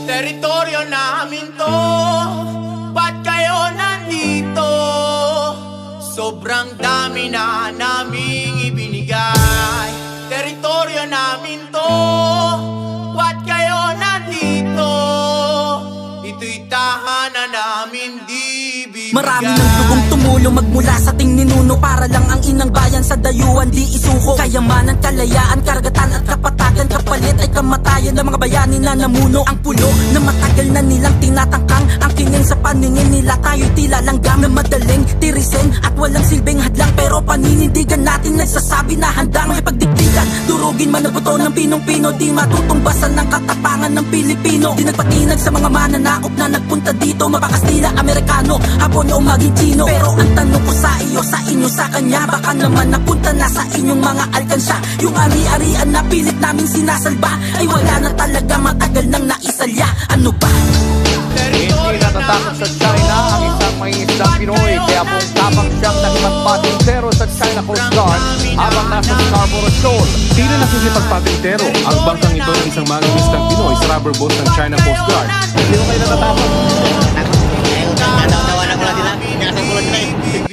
Teritoryo namin to, ba't kayo nandito? Sobrang dami na naming ibinigay. Teritoryo namin to, ba't kayo nandito? Ito'y tahanan namin di bibigay. Marami ng dugong tumulong magmula sa ting ninuno, para lang ang inang bayan sa dayuhan di isuko. Kayamanan, kalayaan, karagatan at kapatagan, kapalit ay kamatayan ng mga bayani na namuno. Ang pulo na matagal na nilang tinatangkang, ang kinin sa paningin nila tayo'y tila langgam na madaling tirisin at walang silbing hadlang. Pero paninindigan natin nagsasabi na handang makipagdikdikan. Durugin man ang buto ng pinong-pino, di matutumbasan ng katapangan ng Pilipino. Di nagpatinag sa mga mananakop na nagpunta dito, mapakastila, Amerikano, Hapon o maging Chino. Pero ang tanong ko sa iyo, sa inyo, sa kanya, baka naman napunta na sa inyong mga alkansya. Yung ari-arian na pilit namin sinasalba ay wala na talaga, matagal nang naisalya. Ano ba? Hindi natatakot sa China ang isang mangingisdang Pinoy, kaya pong siyang nakipagpatintero sa China Coast Guard habang nasa Scarborough Shoal. Tila nakikipagpatintero ang bangkang ito ng isang mangingisdang Pinoy sa rubber boat ng China Coast Guard. Hindi ko kayo natatakot. Natawa lang ko lang nila. Pinasang ko lang nila eh.